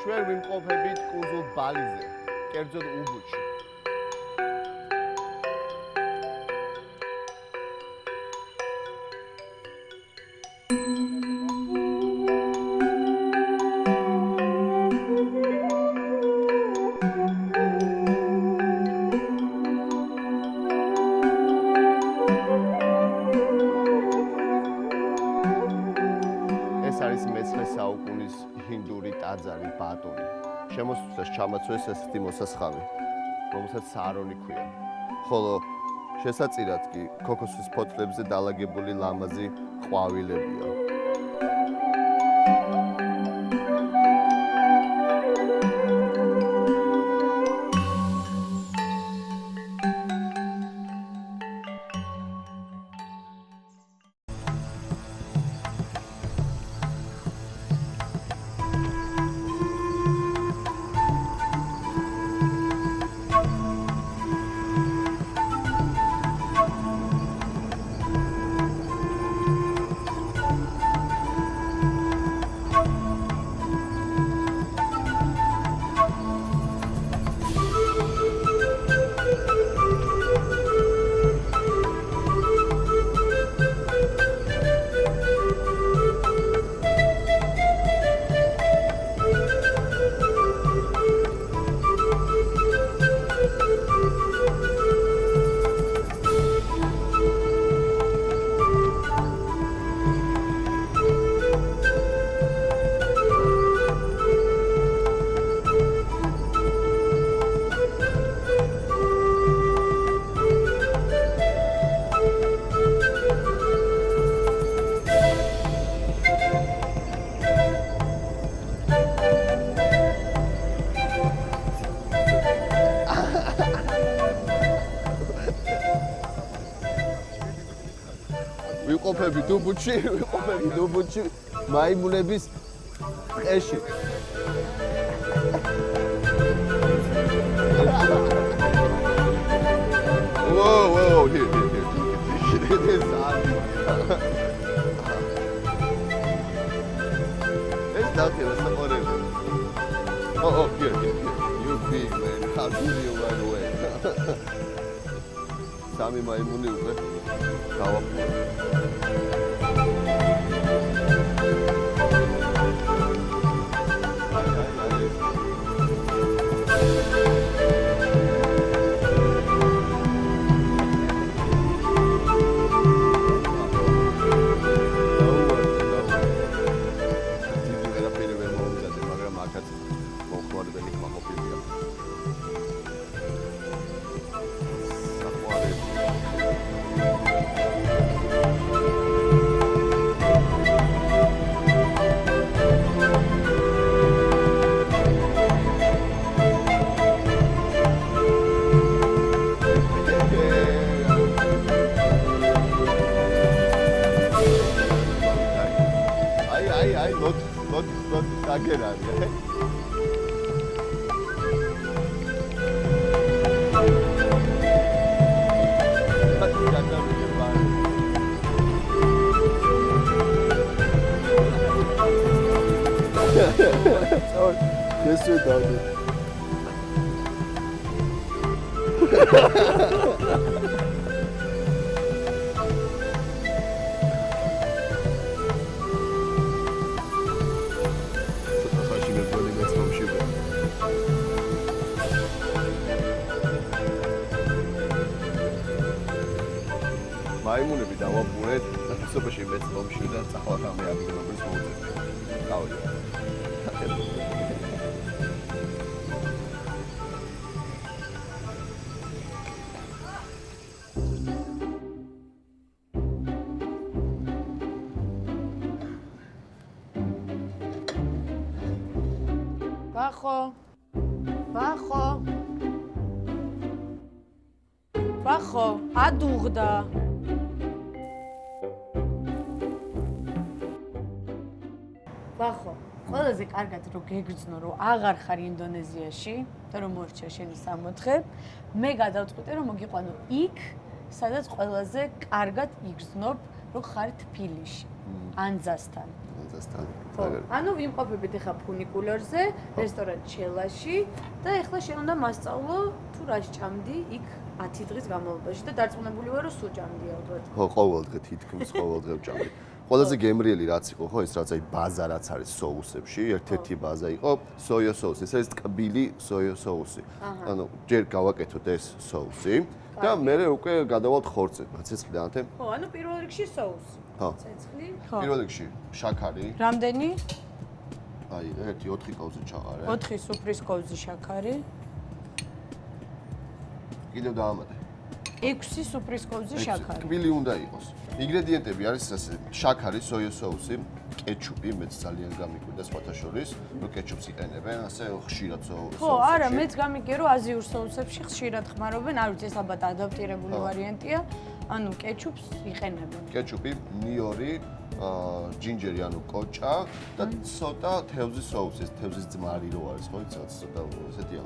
ჩვენ ვიმყოფებით კუნძულ ბალიზე, კერძოდ უბუდში. ეს არის მე-9 საუკუნის ჰინდური ტაძარი ბატონი. შემოსვლას ჩამოცვეს ესეთი მოსასხამი, რომელსაც საარონი ქვია. ხოლო შესაწირად კი ქოქოსის ფოთლებზე დალაგებული ლამაზი ყვავილებია. ვიყოფებით უბუდში, მაიმუნების ტყეში. Whoa, here. It is it's not here, it's somewhere else. Oh, here. You big man, how do you run away? Sami maimuni upe. Not again, yeah. This way down there. მაიმუნები დავაბურეთ ნახევარში მეც მომში და წახვალ ამე აბილობის მოუწევთ. დავი. ბახო, ადუღდა. ბახო, ყველაზე კარგად რო გეგრძნო, რომ აღარ ხარ ინდონეზიაში და რომ მორჩა შენი სამოთხე, მე გადავწყვიტე რომ მოგიყვანო იქ, სადაც ყველაზე კარგად იგრძნობ, რომ ხარ თბილისში. ანძასთან. ანძასთან. ხო, ანუ ვიმყოფებით ახლა ფუნიკულერზე, რესტორან ჩელაში და ახლა შენ უნდა მასწავლო თუ რა სჭამდი იქ 10 დღის განმავლობაში და დარწმუნებული ვარ რომ სულ ჭამდი ალბათ. ხო, ყოველ დღე თითქმის ყოველ დღე ვჭამდი. ყველაზე გემრიელი რაც იყო, ხო, ეს რაც აი ბაზა რაც არის სოუსებში, ერთ-ერთი ბაზა იყო სოია სოუსი. ეს არის ტკბილი სოია სოუსი. ანუ ჯერ გავაკეთოთ ეს სოუსი და მერე უკვე გადავალთ ხორცზე. ცეცხლი ანთე? ხო, ანუ პირველ რიგში სოუსი. ხო. ცეცხლი? ხო. პირველ რიგში შაქარი. რამდენი? აი, 1-4 კოვზი ჩაყარე. 4 სუფრის კოვზი შაქარი. კიდევ დაამატე. 6 სუფრის კოვზი შაქარი. ტკბილი უნდა იყოს. ინგრედიენტები არის ასე: შაქარი, სოია სოუსი, კეჩუპი, მეც ძალიან გამიკვირდა სხვათა შორის, რომ კეჩუპს იყენებენ, ასე ხშირად სოუსებში. ხო, არა, მეც გამიგე რომ აზიურ სოუსებში ხშირად ხმარობენ, არ ვიცი, ეს ალბათ ადაპტირებული ვარიანტია, ანუ კეჩუპს იყენებენ. კეჩუპი, ნიორი, ჯინჯერი, ანუ კოჭა და ცოტა თევზის სოუსი, ეს თევზის ძმარი რო არის, ხო, ცოტა ესეთი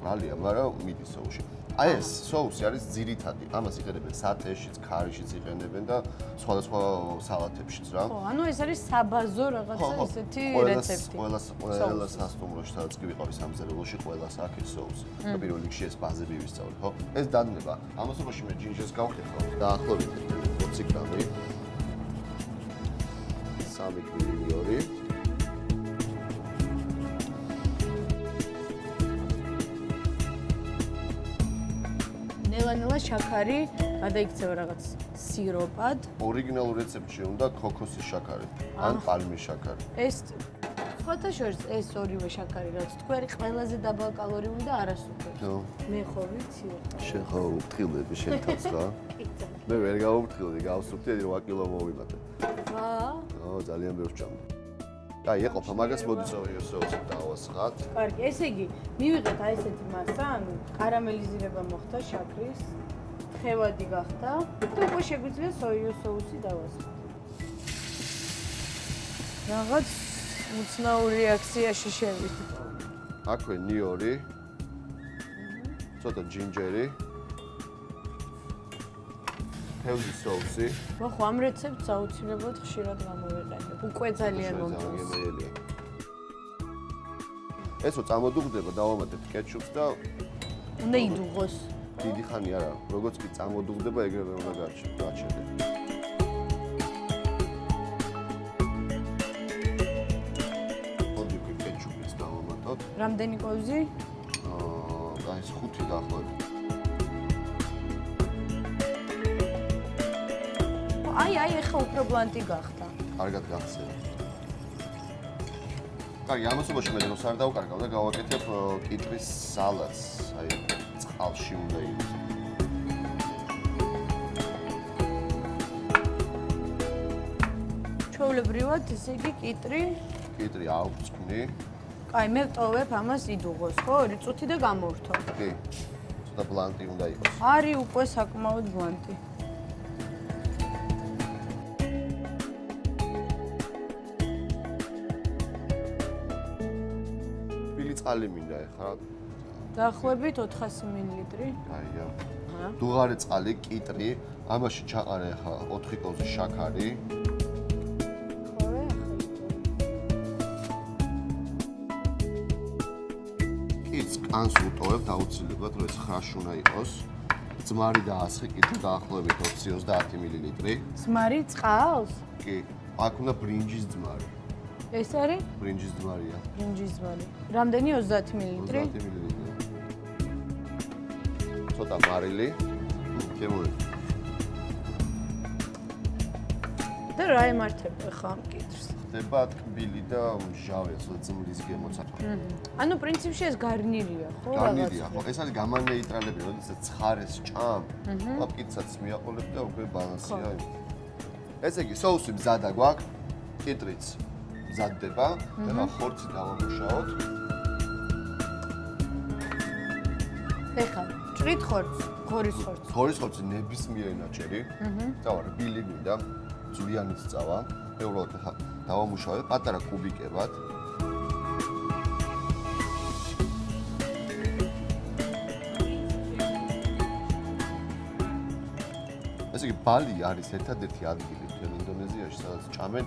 ბრალია, მაგრამ მიდის სოუსში. აი ეს სოუსი არის ძირითადი. ამას იყენებენ სატეშიც, ქარიშიც იყენებენ და სხვადასხვა სალათებშიც რა. ხო, ანუ ეს არის საბაზო რაღაცა ესეთი რეცეპტი. ყველა სასტუმროში სადაც კი ვიყავი სამზარეულოში, ყველას აქვს ეს სოუსი. და პირველ რიგში ეს ბაზები ვისწავლე, ხო? ეს დადნება. ამასობაში მე ჯინჯერს გავხდები დაახლოებით 20 გრამი. 3 მილიონი. ნელა-ნელა შაქარი გადაიქცევა რაღაც სიროპად. ორიგინალურ რეცეპტში უნდა ქოქოსის შაქარი ან პალმის შაქარი. ეს სხვათა შორის ეს ორივე შაქარი რაც თქვი არის ყველაზე დაბალკალორიული და არასუპერი. ხო. მე ხო ვიცი. შენ ხო ვფრთხილდები შენ თავს რა? მე ვერ გავუფრთხილდი, გავსუფთი 8 კილო მოვიმატე. ხო, ძალიან ბევრს ჭამდი. აი, ეყოფა მაგას მოდი სოუსი დავასხათ. კარგი, ესე იგი, მივიღეთ აი ესეთი მასა, ანუ კარამელიზირება მოხდა შაქრის, თხევადი გახდა და უკვე შეგვიძლია სოია სოუსი დავასხოთ. რაღაც უცნაურ რეაქციაში შევიდე. აქვე ნიორი, ცოტა ჯინჯერი, თევზის სოუსი. ხო, ამ რეცეპტს აუცილებლად ხშირად გამოვიყენებ. უკვე ძალიან მომწონს. ესო წამოდუღდება, დავამატებ კეჩუპს და უნდა იდუღოს. დიდი ხანი არა, როგორც კი წამოდუღდება, ეგრევე უნდა გაჩერდე. მოდი კეჩუპის დავამატოთ. რამდენი კოვზი? აი, 5 დაახლოებით. აი, ეხა უფრო ბლანტი გახდა. კარგად გახსენე. კარგი, ამასობაში მე დროს არ დავკარგავ და გავაკეთებ კიტრის სალატს. აი, წყალში უნდა იყოს. ჩვეულებრივად, ესე იგი, კიტრი ავწკვნი. კაი, მე ვტოვებ ამას იდუღოს, ხო? 2 წუთი და გამორთო. კი. ცოტა ბლანტი უნდა იყოს. არის უკვე საკმაოდ ბლანტი. წყალი მინდა ეხლა. დაახლოებით 400 მილილიტრი. აია. დუღარი წყალი, კიტრი, ამაში ჩაყარე ახლა 4 კოვზი შაქარი. ხოლე კიც კანს უტოვებ აუცილებლად, რომ ეს ხრაში უნდა იყოს. ძმარი დაასხი, კიტრი დაახლოებით 20-30 მილილიტრი. ძმარი წყალს? კი. აქ უნდა ბრინჯის ძმარი. ეს არის? ბრინჯის ძმარია. ბრინჯის ძმარი. რამდენი 30 მილილიტრი? 30 მილილიტრი. ცოტა მარილი. გემოვე. და რა ემართება ხა ამ კიტრს? ხდება ტკბილი და მჟავე, ცოტა ძმლის გემოცა. ანუ პრინციპში ეს გარნირია, ხო? გარნირია, ხო? ეს არის გამანეიტრალები, როდესაც ცხარეს ჭამ, და პიცაც მიაყოლებ და უკვე ბალანსია. ესე იგი, სოუსი მზადა გვაქვს, კიტრიც მზადდება, ეხლა ხორცი დავამუშაოთ. ეხლა ჭრით ხორცს, ღორის ხორცს. ღორის ხორცი ნებისმიერი ნაჭერი. წავა რბილი მინდა, ძვლიანიც წავა. უბრალოდ ეხლა დავამუშავებ პატარა კუბიკებად. ესე იგი, ბალი არის ერთადერთი ადგილი მთელ ინდონეზიაში, რეგიონებში, სადაც ჭამენ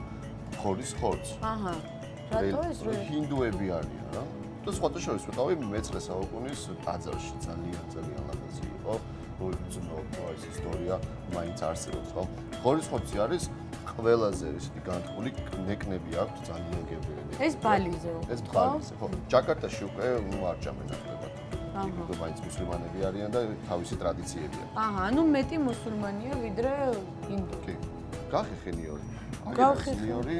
ხორის ხორცს. აჰა. რატო ეს რო? ჰინდუები არიან რა. და სხვათა შორის ვიყავი მე-19 საუკუნის ტაძარში ძალიან ლამაზი იყო. მოიწონო ეს ისტორია მაინც არსებობს, ხო? ხორის ხორცი არის ყველაზე ისეთი განთქმული ნეკნები აქვს ძალიან გემრიელი. ეს ბალიზეო. ეს ბალიზე, ხო. ჯაკარტაში უკვე არ ჭამენ ნაკლებად. იქ უკვე მაინც მუსლიმანები არიან და თავისი ტრადიციებია. აჰა, ანუ მეტი მუსულმანია ვიდრე ინდური. კი. გახეხენიორი. გავხეხენი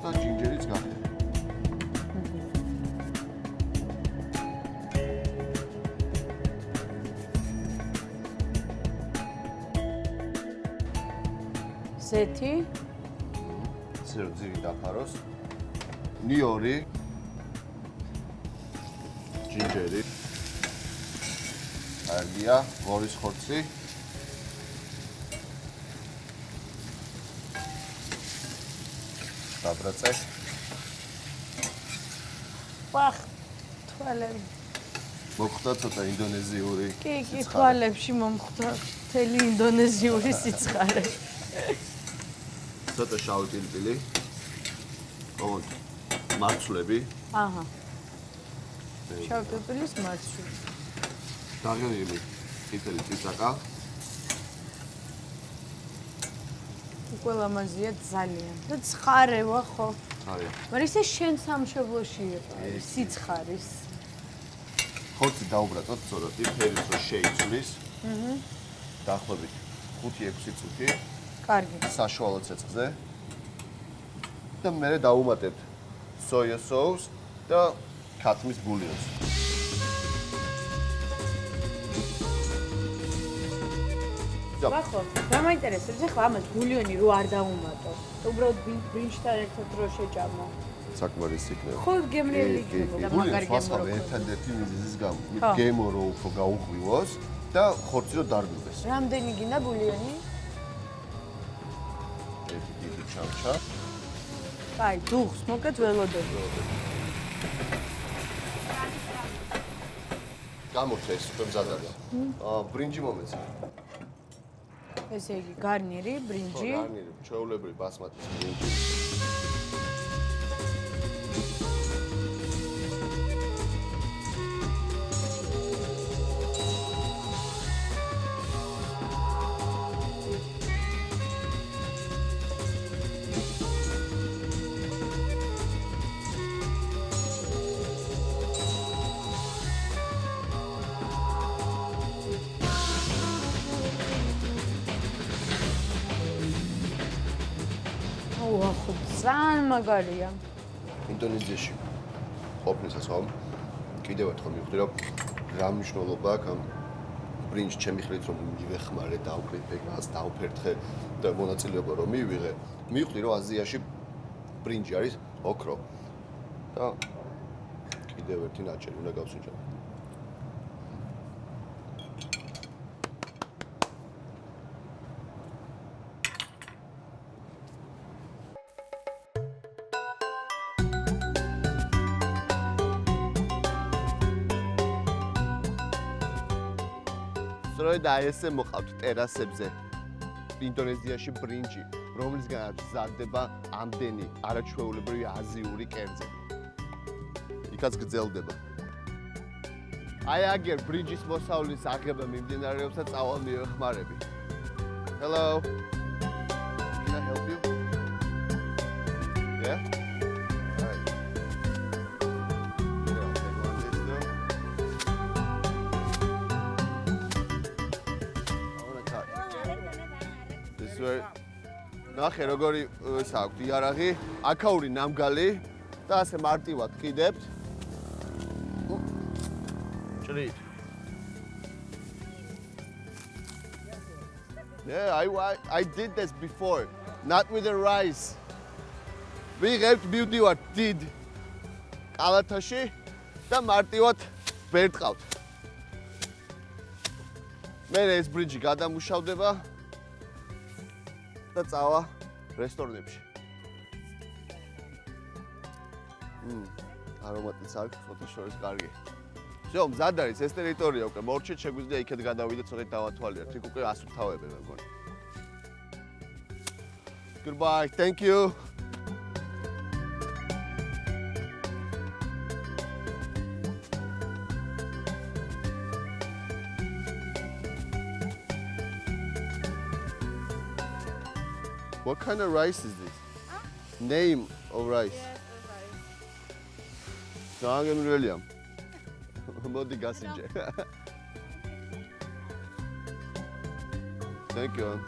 და ჯინჯერიც გახეხენი. ზეთი ძირი დაფაროს ნიორი ჯინჯერი არგია ღორის ხორცი დაბრაწე ვახ თვალები მოხდა ცოტა ინდონეზიური კი თვალებში მომხდა მთელი ინდონეზიური სიცხარე ცოტა შავი პილპილი ოღონდ მარცვლები აჰა შავი პილპილის მარცვლები დაღერილი წითელი წიწაკა უკვე ლამაზია ძალიან და ცხარე ვახო არის მაგრამ ისე შენ სამშობლოში იყო სიცხარის ხორცი დაუბრაწოთ ცოტათი ფერიც რო შეიცვლის დაახლოებით 5-6 წუთი კარგი საშუალო ცეცხლზე და მე დავუმატებთ სოია соус და ქათმის ბულიონს. ვახო, დამაინტერესებს ახლა ამას ბულიონი რო არ დავუმატო. უბრალოდ ბრინჯთან ერთად რო შეჭამო. საკმარის იქნება. ხო, გემრიელი იქნება და მაგარი გემო რო. ერთადერთი მიზეზის გამო. გემო რო უფრო გაუღვივოს და ხორცი რო დარბივდეს. რამდენი გინდა ბულიონი? ერთი დიდი ჩამჩა. აი, დუხს მოკეთ ველოდები. გამორჩა ეს უკვე მზად არის. ბრინჯი მომეცა. ესე იგი, გარნირი, ბრინჯი. გარნირი, ჩვეულებრივი ბასმატის ბრინჯი. ვახო, ძალიან მაგარია. ინდონეზიაში ყოფნისას ხომ კიდევ ერთხელ მივხვდი რომ რა მნიშვნელობა აქვს ამ ბრინჯს ჩემი ხლით რომ მივეხმარე დავკრიფე გას დავფერთხე და მონაწილეობა რომ მივიღე მივხვდი რომ აზიაში ბრინჯი არის ოქრო და კიდევ ერთი ნაჭერი უნდა გავსუჯა სწორედ აი ესე მოყავთ ტერასებზე ინდონეზიაში ბრინჯი, რომლისგანაც მზადდება ამდენი არაჩვეულებრივი აზიური კერძები. იქაც გრძელდება. აი აგერ ბრინჯის მოსავლის აღება მიმდინარეობს და წავალ მივეხმარები. Hello. Can I help you? Yeah? Alright. Here, I'll take one of this though. ნახე როგორი ეს აქვს იარაღი, აქაური ნამგალი და ასე მარტივად ყიდებთ. ჭრით. Yeah, I did this before, not with the rice. ვიღებთ მივდივართ დიდ კალათაში და მარტივად ვერტყავთ. მე ეს ბრინჯი გადამუშავდება და წავა რესტორნებში. არომატიც აქვს, ცოტა შორის კარგი. всё, მზად არის ეს ტერიტორია უკვე. მორჩეთ შეგვიძლია იქეთ გადავიდეთ, ცოტა დავათვალიერთ. იქ უკვე ასუფთავებენ მეგონი. Goodbye. Thank you. What kind of rice is this? Name of rice. Sagen William. Modi gasinje. Thank you.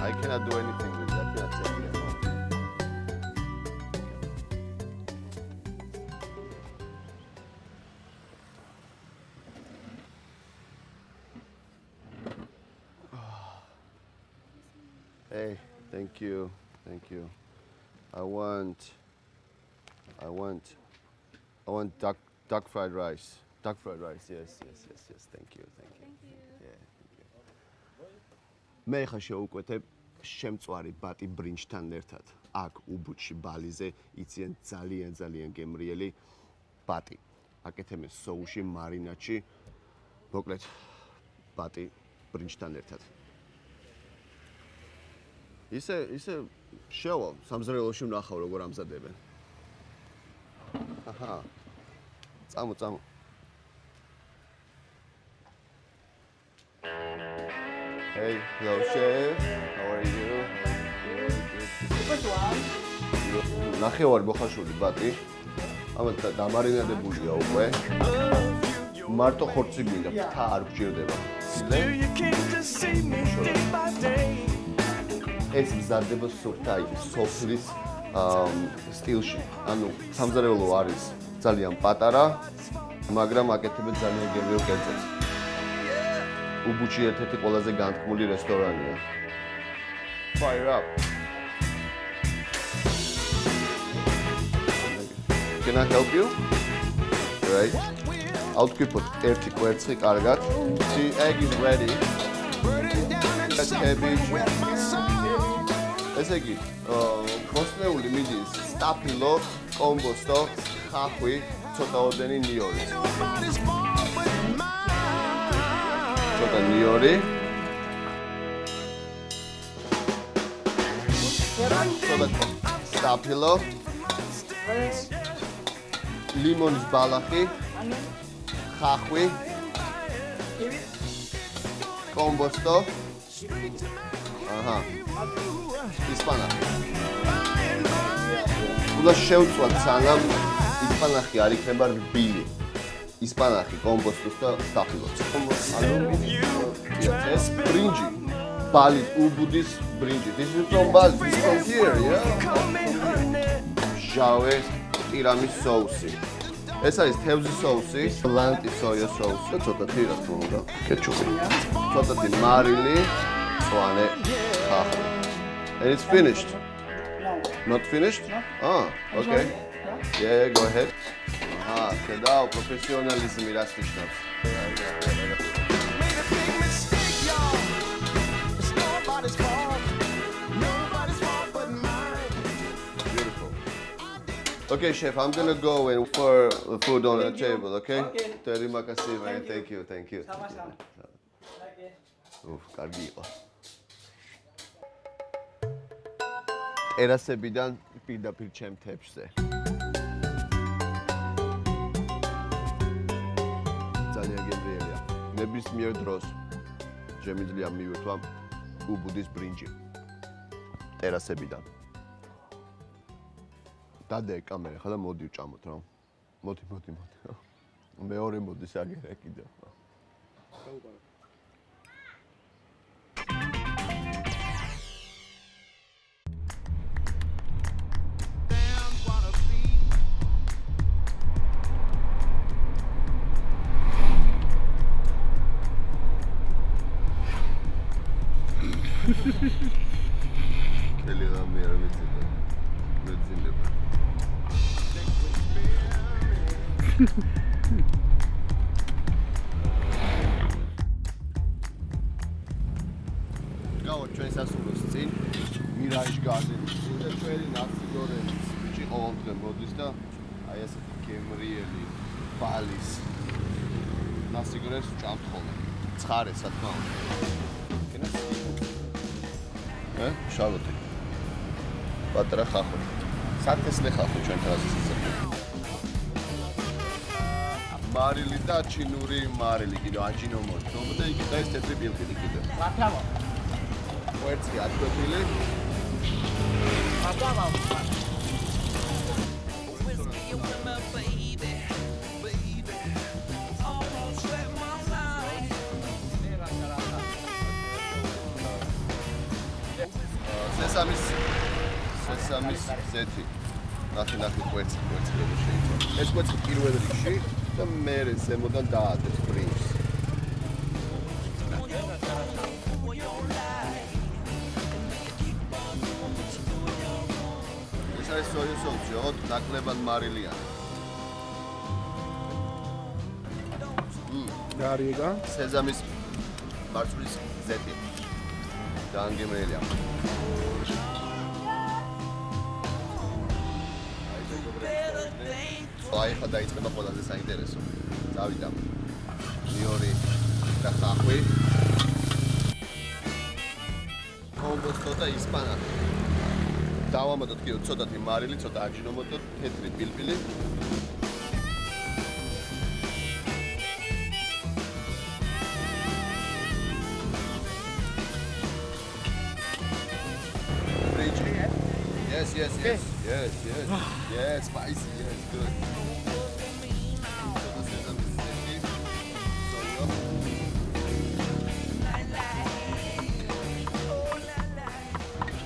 I cannot do anything with that. I cannot take it. Hey, thank you. Thank you. I want duck fried rice. Duck fried rice. Yes. Thank you. Yeah, thank you. მე ხა შეუკვეთებ შემწვარი ბატი ბრინჯთან ერთად. აქ უბუჩი ბალიზე იციან ძალიან გემრიელი ბატი. აკეთებენ სოუსში, მარინადში. მოკლედ ბატი ბრინჯთან ერთად. ისე შევა სამზრელოში ვნახავ როგორ ამზადებენ. აჰა. წამო. Hey, hello chef. How are you? ნახევარი მოხარშული ბატი. ამათ დამარინადებულია უკვე. მარტო ხორცი გვინდა, ფთა არ გჭირდება. ეს მზადდება სოფთაი, სოფლის სტილში. ანუ სამზარეულო არის ძალიან პატარა, მაგრამ აკეთებენ ძალიან გემრიელ კერძებს. უბუჩი ერთ-ერთი ყველაზე განთქმული რესტორანია. Fire up. Can I help you? Right. ავტკიპოთ ერთი კვერცხი კარგად. The egg is ready. That's cabbage. ესე იგი, მოსნეული მიდის სტაფილო, კომბოსტო, ხახვი, ცოტაოდენი ნიორი. ცოტა ნიორი. ცოტა სტაფილო. ლიმონის ბალახი. ხახვი. კომბოსტო. აჰა. ისპანახი. უნდა შევწვათ სანამ ისპანახი არ იქნება რბილი. ისპანახი, კომბოსტოს და სტაფილოს. ეს ბრინჯი. ბალი უბუდის ბრინჯი. This is from Bali. This is from here, yeah? ჟავე ტირამის соуსი. ეს არის თევზის соуსი, ლანტი სოია соуსი და ცოტათი რა თქმა უნდა, კეჩუპი. ცოტათი მარილი, წვანე, ხახვი. And it's finished? No. Not finished? No. Ah, okay. Yeah. Yeah, go ahead. Ah, kedao, professionalism iras ნიშნავს. Beautiful. Okay, chef, I'm gonna go and for the food on the table, okay? Okay. Terima kasih, man. Thank you. Sama-sama. Okay. Uf, კარგი იყო. ერასებიდან პირდაპირ ჩემ თეფშზე. ძალიან გემრიელია. ნებისმიერ დროს შემიძლია მივირთვა უბუდის ბრინჯი. ერასებიდან. დადე კამერა ხა და მოდი ვჭამოთ რა. მოდი. მეორე მოდის აგერა კიდევ. Kelly არ მეძინება. გავარ ჩვენ სასურველს წინ, მირაჟ გარდენის წინ და ჩვენი ნაცი გორენის ბიჭი ყოველდღე მოდის და აი ესეთი გემრიელი ბალის ნასიგურებს ჭამთ ხოლმე. ცხარე, რა თქმა უნდა. კენა? შალოტი. პატარა ხახო. სათესლე ხახო ჩვენთან ასე ისე. მარილი და ჩინური მარილი კიდე აჯინომოტო და იქ და ეს თეთრი ბილკილი კიდე. Latamo. კვერცხი ატკვეთილი. Latamo. სესამის ზეთი. ნახე კვერცხი როგორ შეიძლება. ეს კვერცხი პირველ რიგში და მერე ზემოდან დაადებს პრინს. ეს არის სოია სოუსი, ოღონდ ნაკლებად მარილიანი. გარიგა სეზამის მარცვლის ზეთი. დაანგემრელია. აი ხა დაიწყება ყველაზე საინტერესო. წავიდა. მიორი და ხახვი. კომბოსტო და ისპანაკი. დავამატოთ კიდევ ცოტათი მარილი, ცოტა აჯინომოტო, თეთრი პილპილი. Yes, spicy, yes, good.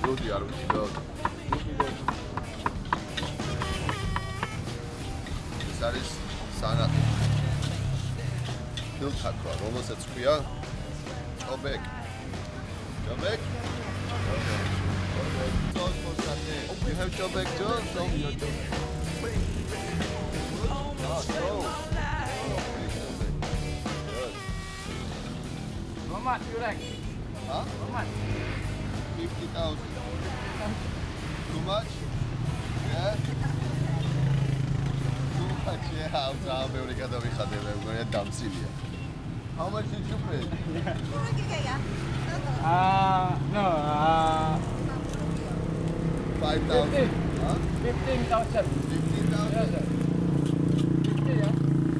Good, yaar, good. ეს არის სანატი. ფილტაკვა, რომელსაც ქვია ჭობეკ. ჭობეკ? You have Chobek too? Show me your Chobek. How much you like? Huh? How much? 50,000. Too much? Yeah? Too much, yeah. I'm very glad we had it. We're going to damsilia. How much did you pay? No, 5,000. Huh? 15,000. 15,000? 50, yeah?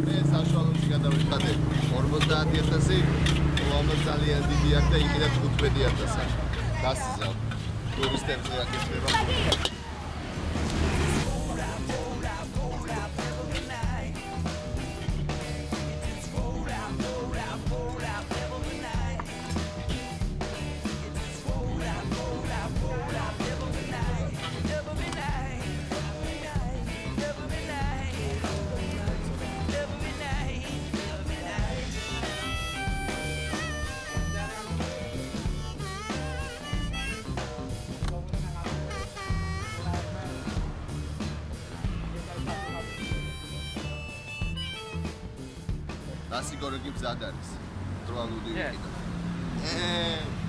მე საშუალოში გადავიხადე 50,000-ი, რომელიც ძალიან დიდი აქ და იქიდან 15,000-ი. გასიზავ. ტურისტებზე აკეთება. ნასი გორგი მზად არის. დროალუდი იქიდან.